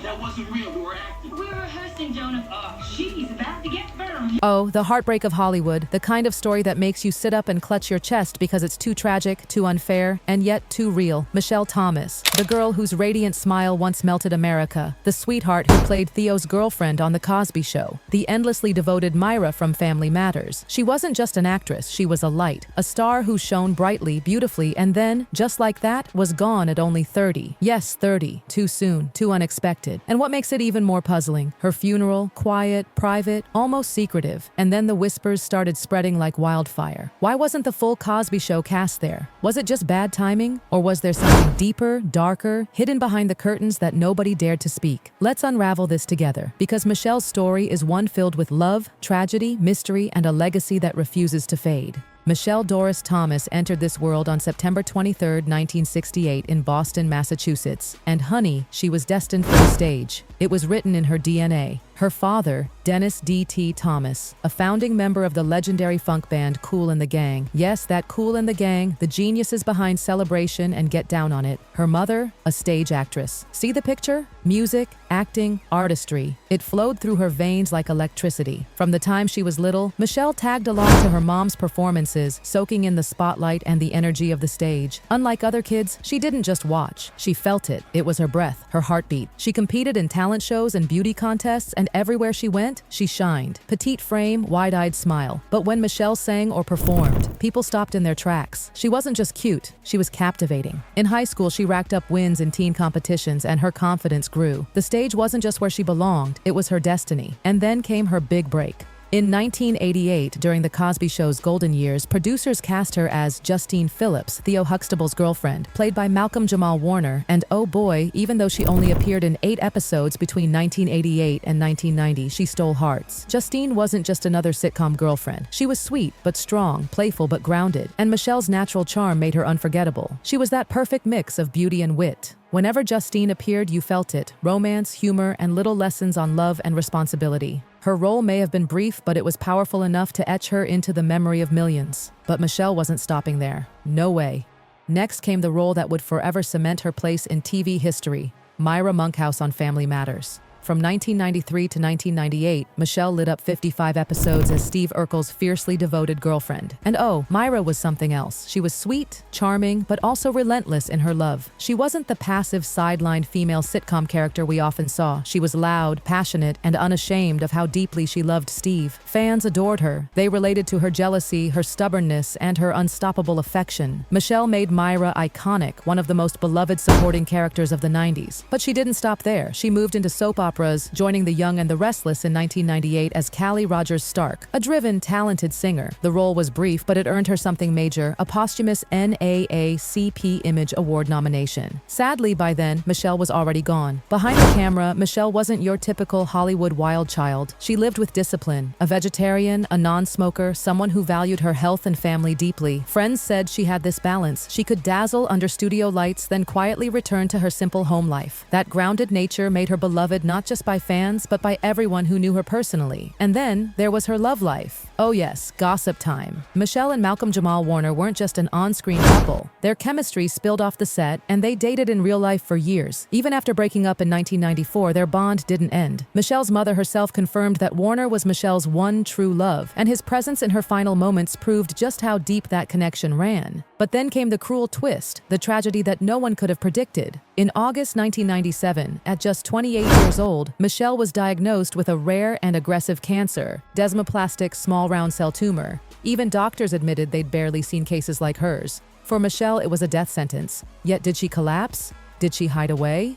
That wasn't real. We were acting. We're rehearsing, Jonah. She's about to get burned. Oh, the heartbreak of Hollywood, the kind of story that makes you sit up and clutch your chest because it's too tragic, too unfair, and yet too real. Michelle Thomas, the girl whose radiant smile once melted America, the sweetheart who played Theo's girlfriend on The Cosby Show, the endlessly devoted Myra from Family Matters. She wasn't just an actress, she was a light, a star who shone brightly, beautifully, and then, just like that, was gone at only 30. Yes, 30. Too soon, too unexpected. And what makes it even more puzzling? Her funeral, quiet, private, almost secretive, and then the whispers started spreading like wildfire. Why wasn't the full Cosby Show cast there? Was it just bad timing? Or was there something deeper, darker, hidden behind the curtains that nobody dared to speak? Let's unravel this together, because Michelle's story is one filled with love, tragedy, mystery, and a legacy that refuses to fade. Michelle Doris Thomas entered this world on September 23, 1968 in Boston, Massachusetts. And honey, she was destined for the stage. It was written in her DNA. Her father, Dennis D.T. Thomas, a founding member of the legendary funk band Kool and the Gang. Yes, that Kool and the Gang, the geniuses behind Celebration and Get Down on It. Her mother, a stage actress. See the picture? Music, acting, artistry. It flowed through her veins like electricity. From the time she was little, Michelle tagged along to her mom's performances, soaking in the spotlight and the energy of the stage. Unlike other kids, she didn't just watch. She felt it. It was her breath, her heartbeat. She competed in talent shows and beauty contests, and everywhere she went, she shined. Petite frame, wide-eyed smile. But when Michelle sang or performed, people stopped in their tracks. She wasn't just cute, she was captivating. In high school, she racked up wins in teen competitions and her confidence grew. The stage wasn't just where she belonged, it was her destiny. And then came her big break. In 1988, during The Cosby Show's golden years, producers cast her as Justine Phillips, Theo Huxtable's girlfriend, played by Malcolm Jamal Warner, and oh boy, even though she only appeared in 8 episodes between 1988 and 1990, she stole hearts. Justine wasn't just another sitcom girlfriend. She was sweet but strong, playful but grounded, and Michelle's natural charm made her unforgettable. She was that perfect mix of beauty and wit. Whenever Justine appeared, you felt it. Romance, humor, and little lessons on love and responsibility. Her role may have been brief, but it was powerful enough to etch her into the memory of millions. But Michelle wasn't stopping there. No way. Next came the role that would forever cement her place in TV history, Myra Monkhouse on Family Matters. From 1993 to 1998, Michelle lit up 55 episodes as Steve Urkel's fiercely devoted girlfriend. And oh, Myra was something else. She was sweet, charming, but also relentless in her love. She wasn't the passive, sidelined female sitcom character we often saw. She was loud, passionate, and unashamed of how deeply she loved Steve. Fans adored her. They related to her jealousy, her stubbornness, and her unstoppable affection. Michelle made Myra iconic, one of the most beloved supporting characters of the 90s. But she didn't stop there. She moved into soap operas, joining The Young and the Restless in 1998 as Callie Rogers Stark, a driven, talented singer. The role was brief, but it earned her something major, a posthumous NAACP Image Award nomination. Sadly, by then, Michelle was already gone. Behind the camera, Michelle wasn't your typical Hollywood wild child. She lived with discipline, a vegetarian, a non-smoker, someone who valued her health and family deeply. Friends said she had this balance. She could dazzle under studio lights, then quietly return to her simple home life. That grounded nature made her beloved not just by fans, but by everyone who knew her personally. And then there was her love life. Oh yes, gossip time. Michelle and Malcolm Jamal Warner weren't just an on-screen couple. Their chemistry spilled off the set, and they dated in real life for years. Even after breaking up in 1994, their bond didn't end. Michelle's mother herself confirmed that Warner was Michelle's one true love, and his presence in her final moments proved just how deep that connection ran. But then came the cruel twist, the tragedy that no one could have predicted. In August 1997, at just 28 years old, Michelle was diagnosed with a rare and aggressive cancer, desmoplastic small round cell tumor. Even doctors admitted they'd barely seen cases like hers. For Michelle, it was a death sentence. Yet did she collapse? Did she hide away?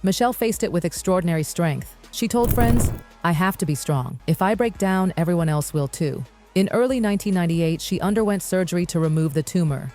Michelle faced it with extraordinary strength. She told friends, "I have to be strong. If I break down, everyone else will too." In early 1998, she underwent surgery to remove the tumor.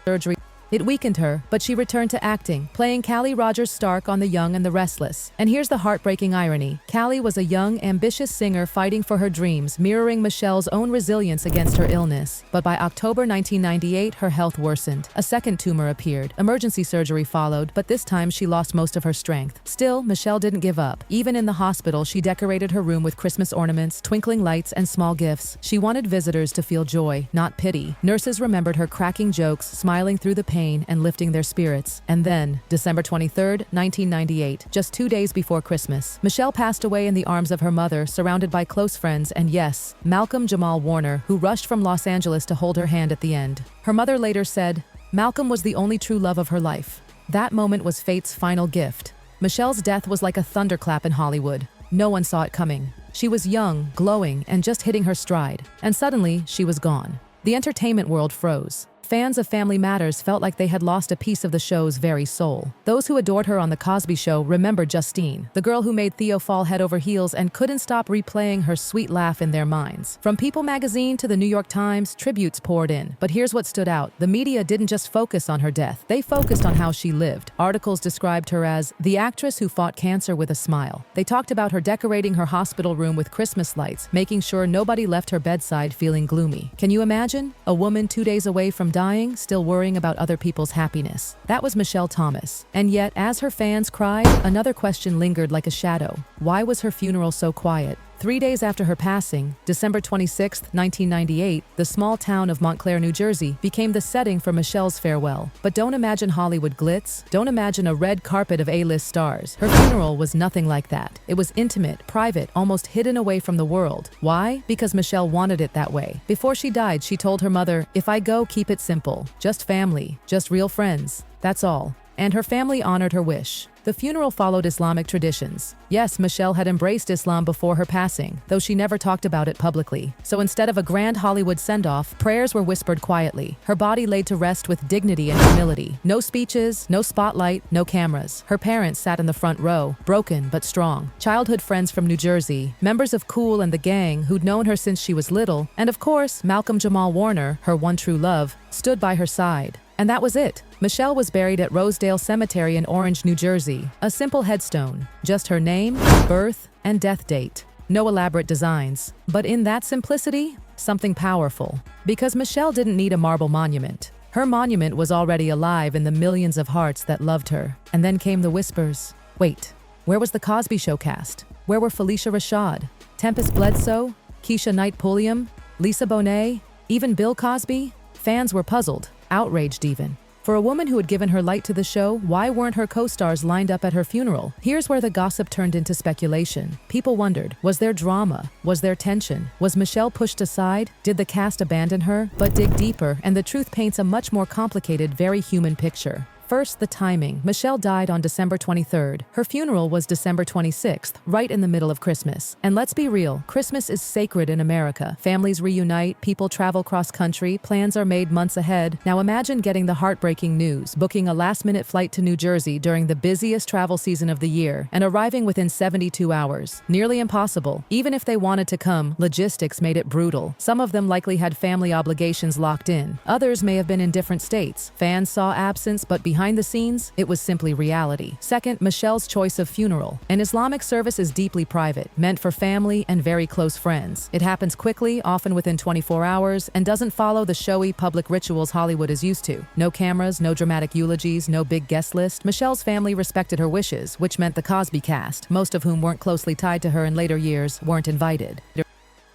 It weakened her, but she returned to acting, playing Callie Rogers Stark on The Young and the Restless. And here's the heartbreaking irony. Callie was a young, ambitious singer fighting for her dreams, mirroring Michelle's own resilience against her illness. But by October 1998, her health worsened. A second tumor appeared. Emergency surgery followed, but this time she lost most of her strength. Still, Michelle didn't give up. Even in the hospital, she decorated her room with Christmas ornaments, twinkling lights, and small gifts. She wanted visitors to feel joy, not pity. Nurses remembered her cracking jokes, smiling through the pain, pain and lifting their spirits. And then, December 23rd, 1998, just 2 days before Christmas, Michelle passed away in the arms of her mother, surrounded by close friends and, yes, Malcolm Jamal Warner, who rushed from Los Angeles to hold her hand at the end. Her mother later said, "Malcolm was the only true love of her life." That moment was fate's final gift. Michelle's death was like a thunderclap in Hollywood. No one saw it coming. She was young, glowing, and just hitting her stride. And suddenly, she was gone. The entertainment world froze. Fans of Family Matters felt like they had lost a piece of the show's very soul. Those who adored her on The Cosby Show remembered Justine, the girl who made Theo fall head over heels and couldn't stop replaying her sweet laugh in their minds. From People magazine to the New York Times, tributes poured in. But here's what stood out. The media didn't just focus on her death. They focused on how she lived. Articles described her as the actress who fought cancer with a smile. They talked about her decorating her hospital room with Christmas lights, making sure nobody left her bedside feeling gloomy. Can you imagine? A woman 2 days away from dying, still worrying about other people's happiness. That was Michelle Thomas. And yet, as her fans cried, another question lingered like a shadow. Why was her funeral so quiet? 3 days after her passing, December 26, 1998, the small town of Montclair, New Jersey, became the setting for Michelle's farewell. But don't imagine Hollywood glitz. Don't imagine a red carpet of A-list stars. Her funeral was nothing like that. It was intimate, private, almost hidden away from the world. Why? Because Michelle wanted it that way. Before she died, she told her mother, "If I go, keep it simple. Just family. Just real friends. That's all." And her family honored her wish. The funeral followed Islamic traditions. Yes, Michelle had embraced Islam before her passing, though she never talked about it publicly. So instead of a grand Hollywood send-off, prayers were whispered quietly. Her body laid to rest with dignity and humility. No speeches, no spotlight, no cameras. Her parents sat in the front row, broken but strong. Childhood friends from New Jersey, members of Kool and the gang who'd known her since she was little, and of course, Malcolm Jamal Warner, her one true love, stood by her side. And that was it. Michelle was buried at Rosedale Cemetery in Orange, New Jersey. A simple headstone, just her name, birth, and death date. No elaborate designs. But in that simplicity, something powerful. Because Michelle didn't need a marble monument. Her monument was already alive in the millions of hearts that loved her. And then came the whispers. Wait, where was the Cosby Show cast? Where were Felicia Rashad, Tempest Bledsoe, Keisha Knight Pulliam, Lisa Bonet, even Bill Cosby? Fans were puzzled. Outraged even. For a woman who had given her light to the show, why weren't her co-stars lined up at her funeral? Here's where the gossip turned into speculation. People wondered, was there drama? Was there tension? Was Michelle pushed aside? Did the cast abandon her? But dig deeper, and the truth paints a much more complicated, very human picture. First, the timing. Michelle died on December 23rd. Her funeral was December 26th, right in the middle of Christmas. And let's be real, Christmas is sacred in America. Families reunite, people travel cross-country, plans are made months ahead. Now imagine getting the heartbreaking news, booking a last-minute flight to New Jersey during the busiest travel season of the year, and arriving within 72 hours. Nearly impossible. Even if they wanted to come, logistics made it brutal. Some of them likely had family obligations locked in. Others may have been in different states. Fans saw absence, but behind the scenes, it was simply reality. Second, Michelle's choice of funeral. An Islamic service is deeply private, meant for family and very close friends. It happens quickly, often within 24 hours, and doesn't follow the showy public rituals Hollywood is used to. No cameras, no dramatic eulogies, no big guest list. Michelle's family respected her wishes, which meant the Cosby cast, most of whom weren't closely tied to her in later years, weren't invited.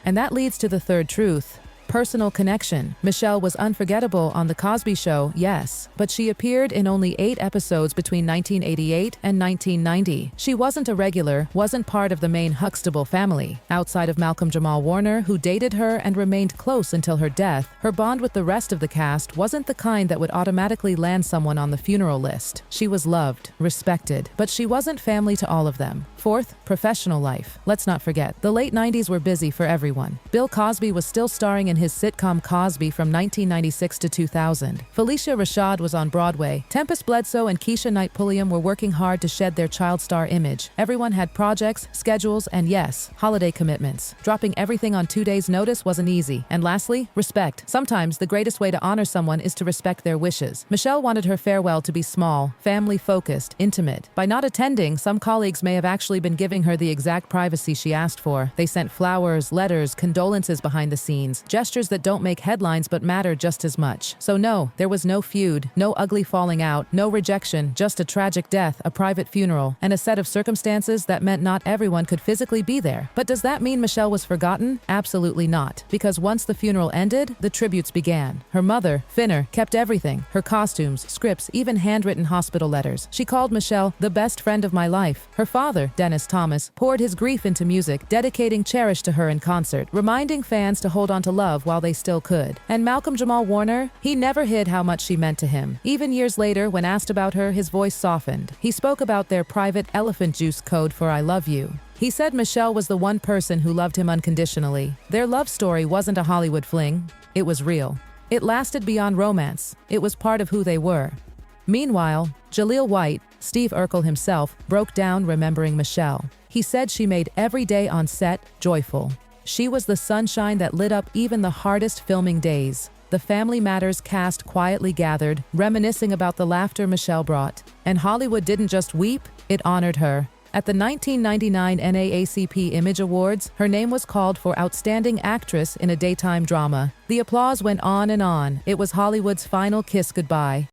And that leads to the third truth. Personal connection. Michelle was unforgettable on The Cosby Show, yes, but she appeared in only 8 episodes between 1988 and 1990. She wasn't a regular, wasn't part of the main Huxtable family. Outside of Malcolm Jamal Warner, who dated her and remained close until her death, her bond with the rest of the cast wasn't the kind that would automatically land someone on the funeral list. She was loved, respected, but she wasn't family to all of them. Fourth, professional life. Let's not forget, the late 90s were busy for everyone. Bill Cosby was still starring in his sitcom Cosby from 1996 to 2000. Felicia Rashad was on Broadway. Tempest Bledsoe and Keisha Knight Pulliam were working hard to shed their child star image. Everyone had projects, schedules, and yes, holiday commitments. Dropping everything on 2 days' notice wasn't easy. And lastly, respect. Sometimes the greatest way to honor someone is to respect their wishes. Michelle wanted her farewell to be small, family-focused, intimate. By not attending, some colleagues may have actually been giving her the exact privacy she asked for. They sent flowers, letters, condolences behind the scenes, gestures gestures that don't make headlines but matter just as much. So no, there was no feud, no ugly falling out, no rejection, just a tragic death, a private funeral, and a set of circumstances that meant not everyone could physically be there. But does that mean Michelle was forgotten? Absolutely not. Because once the funeral ended, the tributes began. Her mother, Finner, kept everything. Her costumes, scripts, even handwritten hospital letters. She called Michelle the best friend of my life. Her father, Dennis Thomas, poured his grief into music, dedicating Cherish to her in concert, reminding fans to hold on to love while they still could. And Malcolm Jamal Warner, he never hid how much she meant to him. Even years later, when asked about her, his voice softened. He spoke about their private elephant juice code for I love you. He said Michelle was the one person who loved him unconditionally. Their love story wasn't a Hollywood fling. It was real. It lasted beyond romance. It was part of who they were. Meanwhile, Jaleel White, Steve Urkel himself, broke down remembering Michelle. He said she made every day on set joyful. She was the sunshine that lit up even the hardest filming days. The Family Matters cast quietly gathered, reminiscing about the laughter Michelle brought. And Hollywood didn't just weep, it honored her. At the 1999 NAACP Image Awards, her name was called for Outstanding Actress in a Daytime Drama. The applause went on and on. It was Hollywood's final kiss goodbye.